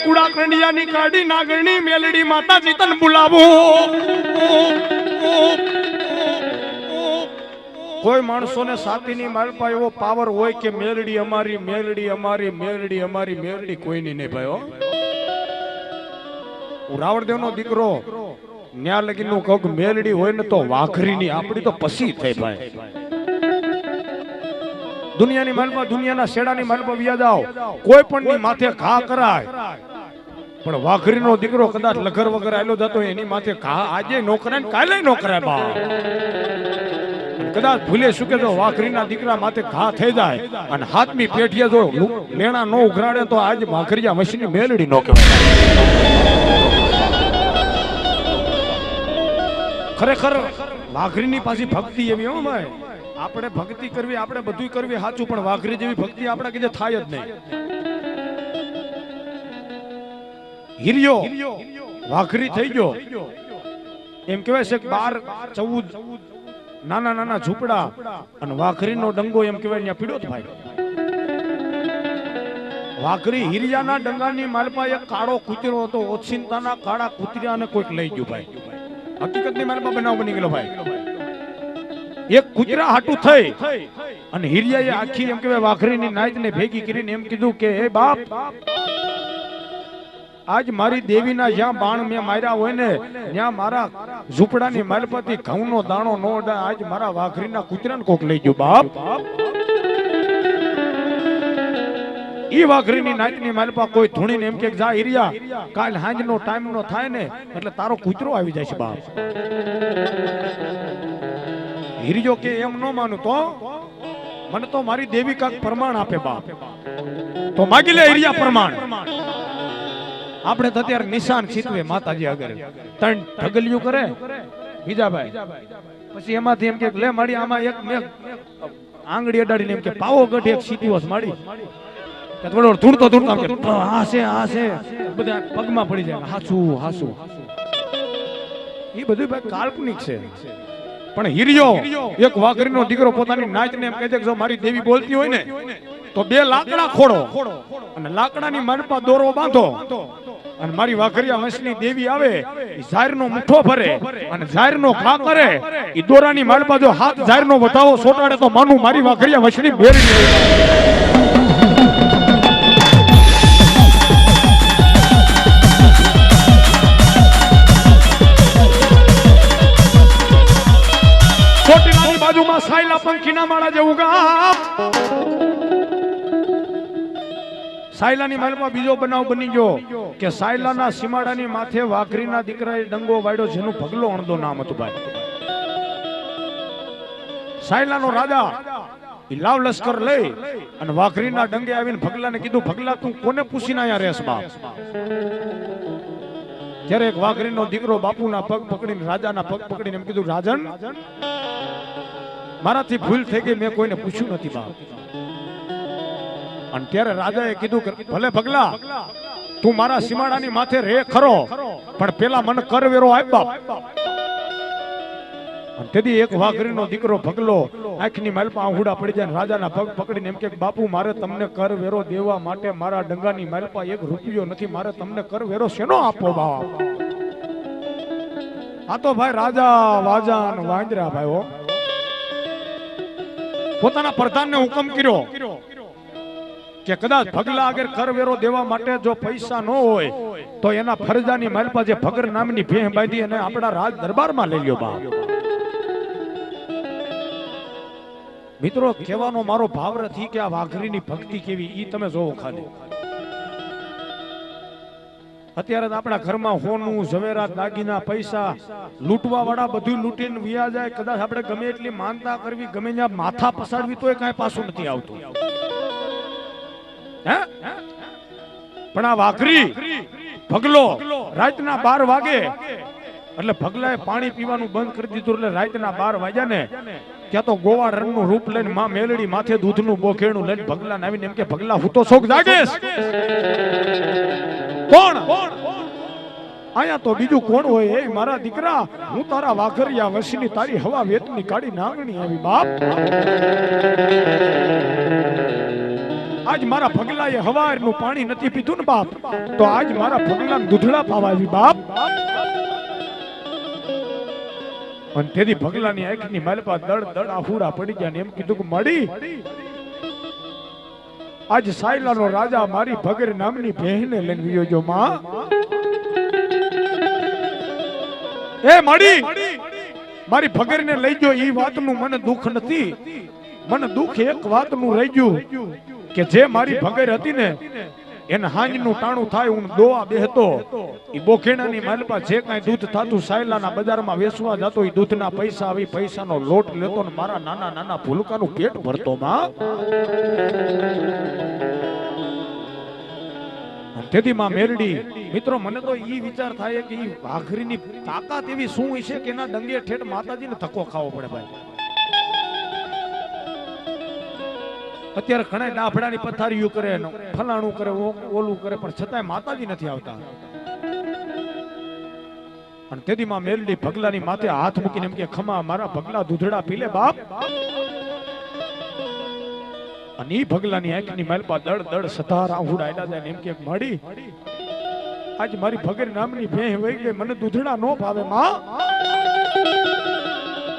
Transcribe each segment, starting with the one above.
કુડા કંડિયાની કાઢી નાગણી મેલડી માતાજી તન બોલાવો. કોઈ માણસોને સાતીની માલપા એવો પાવર હોય કે મેલડી અમારી મેલડી અમારી મેલડી અમારી મેલડી કોઈની નહીં ભાઈ. હું રાવણદેવનો દીકરો ન્યા લગીનું કહું કે મેલડી હોય ને તો વાઘરીની આપણી તો પસી થઈ ભાઈ. દુનિયાની માલપા દુનિયાના શેડાની માલપા વ્યા જાઓ, કોઈ પણ ની માથે ઘા કરાય, પણ વાઘરીનો દીકરો કદાચ લગર વગર આયલો જતો એની માથે ઘા આજે નો કરાય ને કાલે નો કરાય બા. કદાચ ભૂલે શું કે જો વાઘરીના દીકરા માથે ઘા થઈ જાય અને હાથમી પેઠીએ જો લેણા નો ઉઘરાડે તો આજ વાઘરીયા વશની મેલડી નો કહેવાય. ખરેખર વાઘરીની પાછી ભક્તિ એવી હો ભાઈ. આપણે ભક્તિ કરવી, આપણે બધું કરવી સાચું, પણ વાઘરી જેવી ભક્તિ આપણે કે થાય જ નહીં. હિરિયો વાઘરી થઈ ગયો એમ કહેવાય છે કે 12-14 નાના નાના ઝૂંપડા અને વાઘરીનો ડંગો એમ કહેવાય ત્યાં પીડ્યો જ ભાઈ. વાઘરી હિરિયાના ડંગાની માલપા એક કાળો કૂતરો હતો. ઓચિંતાના કાળા કૂતરાને કોઈક લઈ ગયું ભાઈ. હકીકતની માલપા બનાવ બની ગયો ભાઈ. એક કૂતરા હાટું થઈ અને હિરિયાએ આખી એમ કહેવાય વાઘરીની નાઈતને ભેગી કરીને એમ કીધું કે હે બાપ, આજ મારી દેવીના જ્યાં બાણ મેં માર્યા હોય ને ત્યાં મારા ઝૂંપડાની માલપતિ ઘઉંનો દાણો નો અડાય. આજ મારા વાઘરીના કૂતરાને કોક લઈ ગયું બાપ. ઈ વાઘરીની નાઈટની માલપા કોઈ ધૂણીને એમ કે જા હિરિયા, કાલ હાંજનો ટાઈમ નો થાય ને એટલે તારો કૂતરો આવી જાય છે બાપ. હિરિયો કે એમ નો માનું તો મને તો મારી દેવી કાક પ્રમાણ આપે બાપ. તો માગી લે હિરિયા પ્રમાણ. આપણે તો અત્યારે નિશાન ચીતવે માતાજી આગળ ત્રણ ઢગલિયું કરે બીજા ભાઈ, પછી એમાંથી એમ કે લે માડી આમાં એક મેં આંગળી અડાડીને એમ કે પાવો ગઢ એક સીટીઓસ માડી કે થોડો ધૂણતો ધૂણતો કે હાસે હાસે બધા પગમાં પડી જાય હાસુ હાસુ. એ બધું ભાઈ કાલ્પનિક છે. પણ હિરિયો એક વાઘરીનો દીકરો પોતાની નાચને એમ કહે છે કે જો મારી દેવી બોલતી હોય ને તો 2 લાકડા ખોડો અને લાકડાની માનપા દોરો બાંધો અને મારી વાઘરિયા વંશની દેવી આવે ઝાયરનો મુઠ્ઠો ભરે અને ઝાયરનો ઘા કરે. ઈ દોરાની માલપા જો હાથ ઝાયરનો વધાવો સોટાડે તો માનું મારી વાઘરિયા વંશની બેરી. ચોટીલાની બાજુમાં સાયલા પંખીના માળા જેવું ગામ. સાયલાની માલમાં બીજો બનાવ બની ગયો કે સાયલાના સીમાડાની માથે વાઘરીના દીકરાએ ડંગો વાળ્યો જેનું ભગલો અણદો નામ હતું ભાઈ. સાયલાનો રાજા ઈ લાવ લશ્કર લઈ અને વાઘરીના ડંગે આવીને ભગલાને કીધું, ભગલા તું કોને પૂછીને આયા રેસ બાપ? ત્યારે એક વાઘરીનો દીકરો બાપુના પગ પકડીને રાજાના પગ પકડીને એમ કીધું, રાજન મારાથી ભૂલ થઈ ગઈ, મેં કોઈને પૂછ્યું નથી બાપ. અને ત્યારે રાજાએ કીધું કે ભલે ભગલા તું મારા સીમાડાની માથે રે ખરો, પણ પેલા મને કરવેરો આપ બાપ. અને તેથી એક વાઘરીનો દીકરો ભગલો આંખની માલપા આહુડા પડી જાય રાજાના પગ પકડીને એમ કે બાપુ મારે તમને કરવેરો દેવા માટે મારા ડંગાની માલપા 1 રૂપિયો નથી, મારે તમને કરવેરો શેનો આપો બાપ? આ તો ભાઈ રાજા વાજા અને વાંદરા ભાઈઓ પોતાના પ્રધાનને હુકમ કર્યો કે કદાચ ભગલા આગળ કરવેરો દેવા માટે જો પૈસા ન હોય તો એના ફરજાની માલપા જે ભગર નામની ભેહ બાંધી અને આપણા રાજ દરબારમાં લઈ લ્યો બાપ. મિત્રો કહેવાનો મારો ભાવ નથી કે આ વાઘરીની ભક્તિ કેવી ઈ તમે જોવો ખાલી. અત્યારે આપણા ઘરમાં હોનું ઝવેરાત દાગીના પૈસા લૂંટવા વાળા બધું લૂંટીને વિયા જાય. કદાચ આપણે ગમે એટલી માનતા કરવી, ગમે ત્યાં માથા પસાડવી તોય કાંઈ પાછું નથી આવતું. પણ આ વાઘરી ભગલો રાતના 12 વાગે એટલે ભગલાએ પાણી પીવાનું બંધ કરી દીધું. એટલે રાતના 12 વાગ્યા ને ત્યાં તો ગોવા રંગનું રૂપ લઈને માં મેલડી માથે દૂધનું બોખેણું લઈને ભગલા આવીને એમ કે ભગલા હું તો શોક જાગેશ. કોણ આયા તો બીજું કોણ હોય? એ મારા દીકરા હું તારા વાઘરિયા વંશની તારી હવા વેતની કાઢી નાગણી આવી બાપ. આજ મારા ભગલા ભગલાએ હવારનું પાણી નથી પીધું ને બાપ, તો આજ મારા ભગલાને દૂધડા પાવાવી બાપ. અને તેથી ભગલાની આંખની માલપા દડ દડ આહુડા પડી ગયા ને એમ કીધું કે મળી આજ સાયલાનો રાજા મારી ભગર નામની બહેને લઈને ગયો જો માં. એ મળી મારી ભગરને લઈ ગયો ઈ વાતનું મને દુઃખ નથી, મને દુઃખ એક વાતનું રહી ગયું કે જે મારી ભગર હતી ને એને હાંજનું ટાણું થાય હું દોવા બેહતો ઈ બોખેણાની માલપા જે કાંઈ દૂધ થાતું સાયલાના બજારમાં વેચવા જતો ઈ દૂધના પૈસા આવી પૈસાનો લોટ લેતો ને મારા નાના નાના ભૂલકાનું પેટ ભરતો માં. તેથી માં મેરડી મિત્રો મને તો ઈ વિચાર થાય કે ઈ વાઘરીની તાકાત એવી શું હશે કે એના ડંગે ઠેઠ માતાજીને ધક્કો ખાવો પડે ભાઈ. અત્યારે ઘણા ડાફડાની પથારીઓ કરે ફલાણું કરે ઓલું કરે પણ છતાંય માતાજી નથી આવતા. અને તેથી માં મેરડી ભગલાની માથે હાથ મૂકીને એમ કે ખમા મારા ભગલા દૂધડા પી લે બાપ. અને ઈ ભગલાની આંખની માલપા દડ દડ સતાર આહુડા આડા જાય એમ કે મળી આજ મારી ભગર નામની ભેહ વહી ગઈ મને દૂધડા નો ભાવે માં.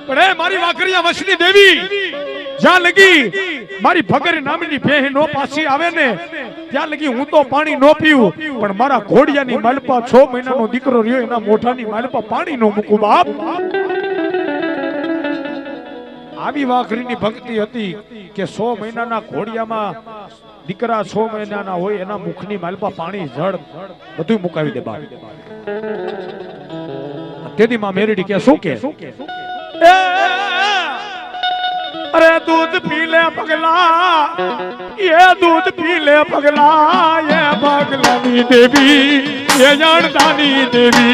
પણ એ મારી વાઘરિયા વસની દેવી જ્યાં લગી મારી ભગર નામની ભેહ નો પાછી આવે ને ત્યાં લગી હું તો પાણી નો પીવું, પણ મારા ઘોડિયાની માલપા 6 મહિનાનો દીકરો રહ્યો એના મોઢાની માલપા પાણી નો મૂકું બાપ. આવી વાઘરીની ભક્તિ હતી કે 100 મહિનાના ઘોડિયામાં દીકરા 6 મહિનાના હોય એના મુખની માલપા પાણી જળ બધું મુકાવી દે બાપ. તેથી માં મેરડી કે શું કે અરે દૂધ પી લે પગલા, ये दूध पी ले पगला, ये पगलानी देवी, ये जानदानी देवी.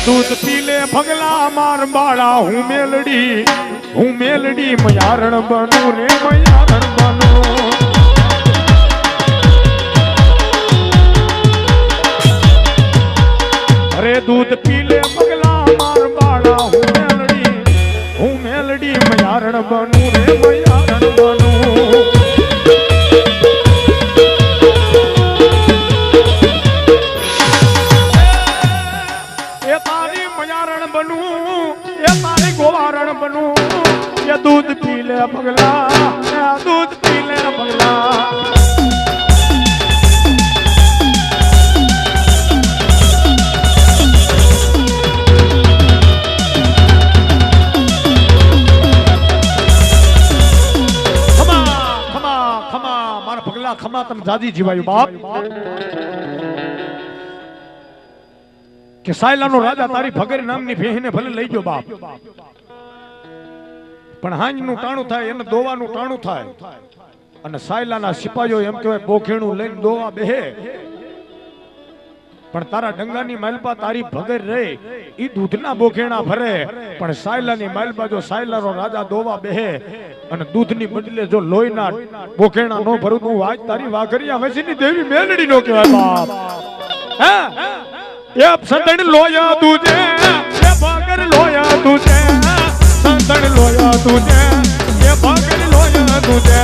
दूध पी ले भगला मार बाड़ा हूँ मेलडी मयारण बनू रे मयारण बनू. अरे दूध पी ले भगला मार बाड़ा हूँ मेलडी मयारण बनू रे मयारण बनू. गोवारण बनू ये दूध पी ले पगला, दूध पी ले पगला. खमा खमा खमा मारा पगला खमा तम जादी जीवायु बाप કે સાયલાનો રાજા તારી ભગર નામની ભેહને ભલે લઈ ગયો બાપ, પણ હાંજનું ટાણું થાય એને દોવાનું ટાણું થાય અને સાયલાના સિપાહીઓ એમ કહેવાય બોખેણું લઈને દોવા બેહે, પણ તારા ડંગાની માલપા તારી ભગર રહે ઈ દૂધના બોખેણા ભરે, પણ સાયલાની માલપા જો સાયલાનો રાજા દોવા બેહે અને દૂધની બદલે જો લોહીના બોખેણા નો ભરું તું આજ તારી વાઘરિયા વસીની દેવી મેલડી નો કહેવાય બાપ. હે ये संतन लोया तुझे, ये भागर लोया तुझे, संतन लोया तुझे, ये भागर लोया तुझे.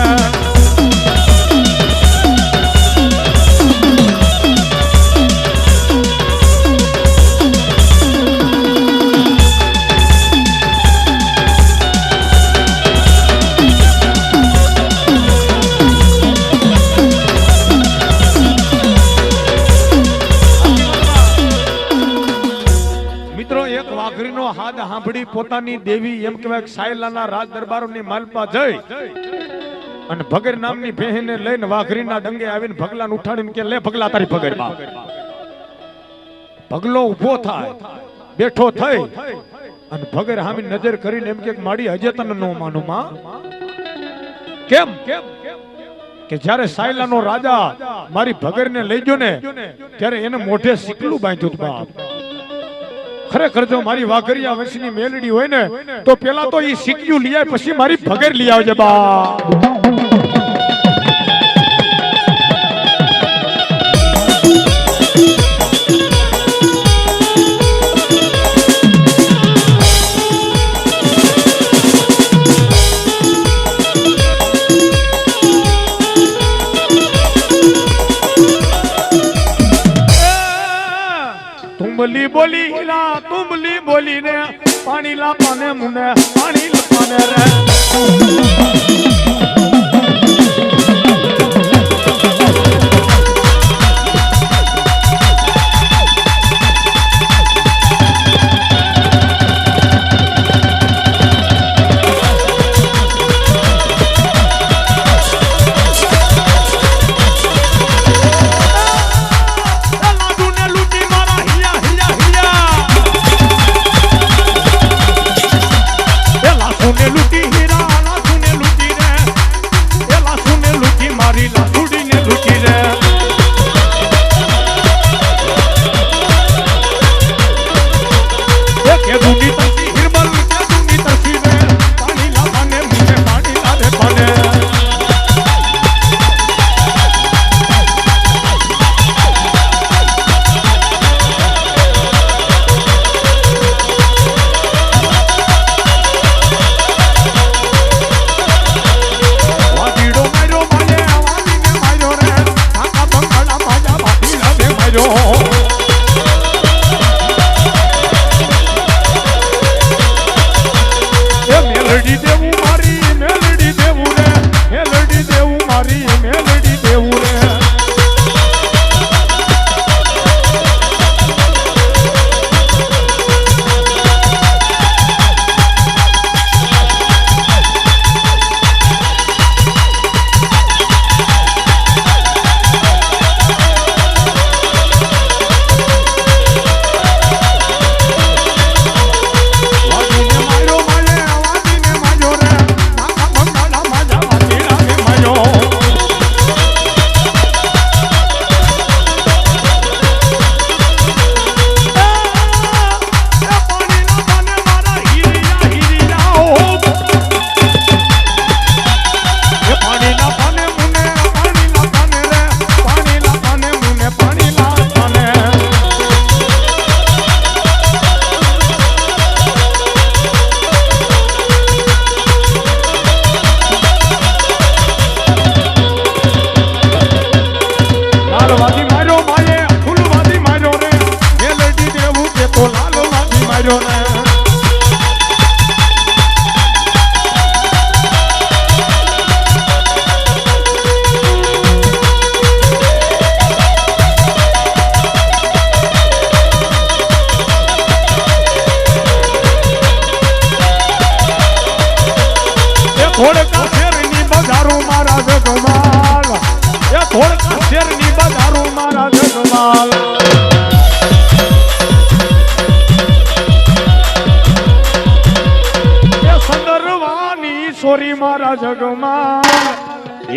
સાંભળી પોતાની દેવી એમ કહેવાય સાયલાના રાજ દરબારોની માલપા જઈ અને ભગર નામની બહેને લઈને વાઘરીના ડંગે આવીને ભગલાને ઉઠાડીને કે લે ભગલા તારી ભગર બાપ. ભગલો ઊભો થાય બેઠો થઈ અને ભગર હામી નજર કરીને એમ કે માડી હજે તને નો માનું માં. કેમ કે જ્યારે સાયલાનો રાજા મારી ભગરને લઈ ગયો ને ત્યારે એને મોઢે સિકલું બાંધ્યું બાપ. ખરેખર જો મારી વાઘરિયા વંશની મેલડી હોય ને તો પેલા તો ઈ સિકલું લઈ આવે પછી મારી ભગર લઈ આવજે બાપ. तुमली बोली हीरा तुमली बोली ने पानी ला पाने मुने पानी ला पाने रे.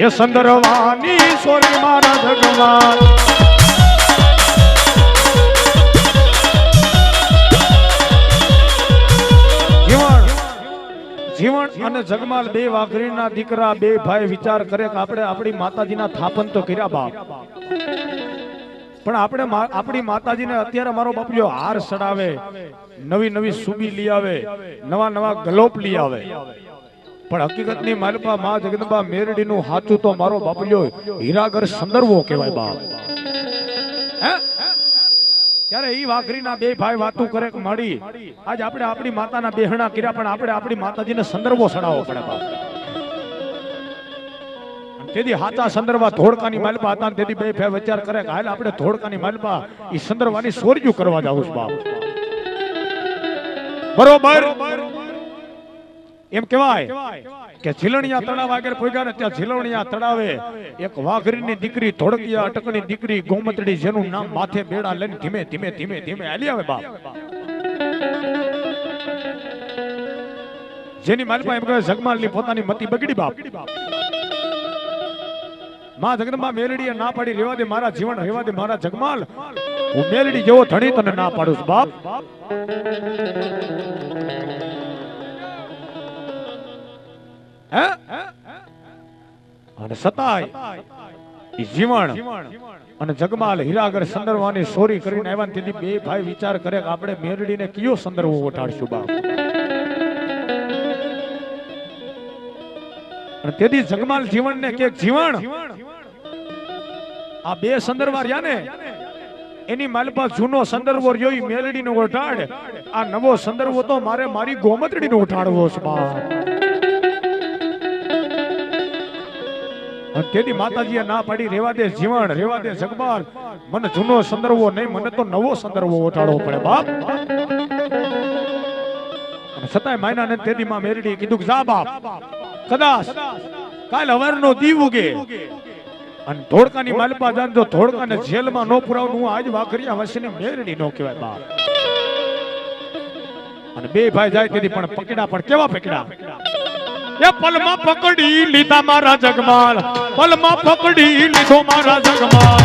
ये संदरवानी सोरी मारा जगमाल जीवन અને જગમાલ બે વાઘરીના દીકરા બે ભાઈ વિચાર કરે કે આપણે આપણી માતાજીના થાપન તો કર્યા બાપ, પણ આપણે આપણી માતાજીને અત્યારે મારો બાપજો હાર ચડાવે, નવી નવી સુબી લઈ આવે, નવા નવા ગલોપ લઈ આવે, પણ હકીકતની માલપા માં જગદંબા મેરડીનું હાચું તો મારો બાપલ્યો હીરાગર સંદર્ભો કહેવાય બાપ. ત્યારે ઈ વાઘરીના બે ભાઈ વાતું કરે કે મળી આજ આપણે આપણી માતાના બેહણા કર્યા, પણ આપણે આપણી માતાજીને સંદર્ભો સડાવવો પડે બાપ. તેથી હાચા સંદર્ભા ધોળકાની માલપા હતા, તેથી બે ભાઈ વિચાર કરે કે હાલ આપણે ધોળકાની માલપા ઈ સંદર્ભાની સોરજુ કરવા જાવું છે બાપ. બરોબર એમ કહેવાય કે ઝીલણિયા તળાવ આગળ પોગ્યા ને ત્યાં ઝીલણિયા તળાવે એક વાઘરીની દીકરી ધોળકિયા અટકની દીકરી ગોમતડી જેનું નામ માથે બેડા લઈને ધીમે ધીમે ધીમે ધીમે હાલી આવે બાપ. જેની માલપા એમ કહે જગમાલની પોતાની મતિ બગડી બાપ. માં જગદંબા મેલડીએ ના પાડી રેવા દે મારા જીવન રેવા દે મારા જગમાલ, હું મેલડી જેવો ધણી તને ના પાડું છું બાપ. અને સતાય જીવન અને જગમાલ હીરાગર સંદર્ભવાની સોરી કરીને આવ્યા તેથી બે ભાઈ વિચાર કરે કે આપણે મેરડીને કયો સંદર્ભ ઓટાડશું બાપ. અને તેથી જગમાલ જીવનને કે જીવન આ બે સંદર્ભ રહ્યા ને એની માલપા જૂનો સંદર્ભો રહ્યો ઈ મેલડીનો ઓટાડ, આ નવો સંદર્ભ તો મારે મારી ગોમતડીનો ઓટાડવો છે બાપ. તેથી માતાજીએ ના પાડી રેવા દે જીવન રેવા દે જગમાલ, મને જૂનો સંદર્ભો નહીં મને તો નવો સંદર્ભો ઓટાડવો પડે બાપ. છતાંય માયના ને તેથી માં મેરડી કીધું કે જા બાપ, કદાચ કાલ હવારનો દીવ ઉગે અને ધોળકાની માલપા જાન જો ધોળકાને જેલમાં નો પુરાવું હું આજ વાઘરિયા વસીને મેરડી નો કહેવાય બાપ. અને બે ભાઈ જાય તેથી પણ પકડા, પણ કેવા પકડા એ પલમાં પકડી લીધા મારા જગમાલ, પલમાં પકડી લીધો મારા જગમાલ.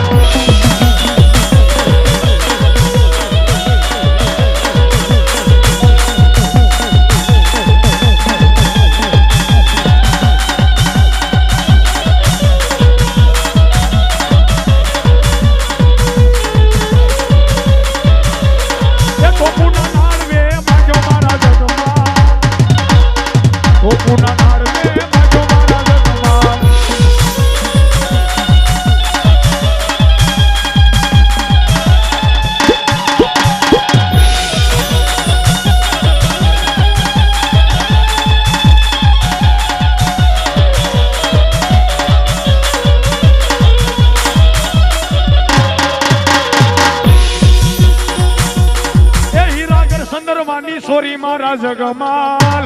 સોરી મારા જગમાલ,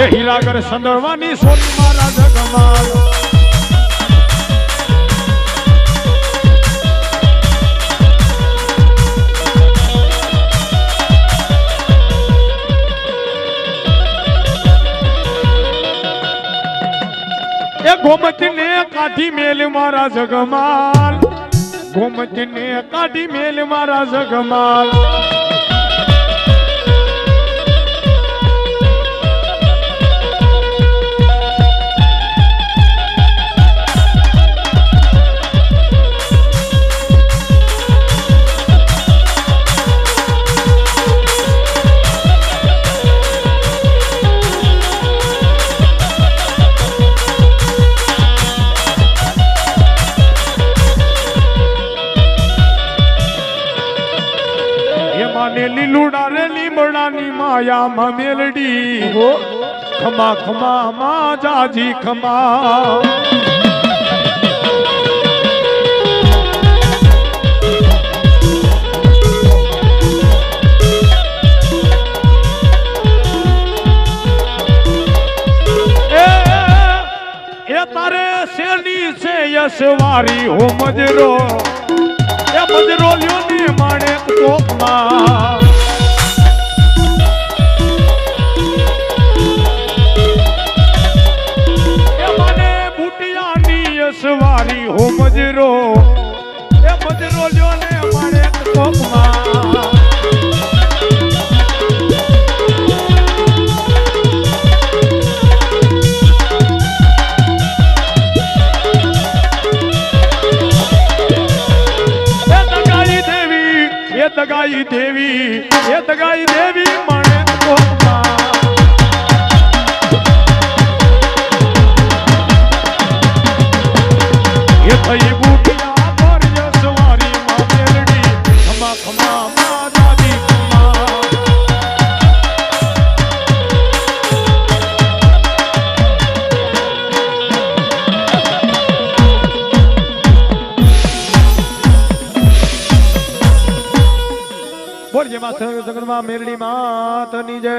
એ હીરાગર સંદર્ભની સોરી મારા જગમાલ. એ ગોમતીને કાઢી મેલ મારા જગમાલ, ગોમતીને કાઢી મેલ મારા જગમાલ. લીલુડા રે લીમડાની માયા માં મેલડી, ખમા ખમા માં જાજી ખમા. એ તારે શેરની છે યશવારી હો મજરો, એ મજરો લ્યો ને માણે કોકમાં. એ મને બુટિયાની યશવારી હો મજરો, એ મજરો લ્યો ને માણે કોકમાં. દગાઈ દેવી, એ દગાઈ દેવી માણે કોકમાં. એ થઈ બુટિયા પર યશવારી માં મેલડી, ખમા ખમા માં દાદી ખમા. બોલ જેમાં જગતમાં મેરડી માતની જય।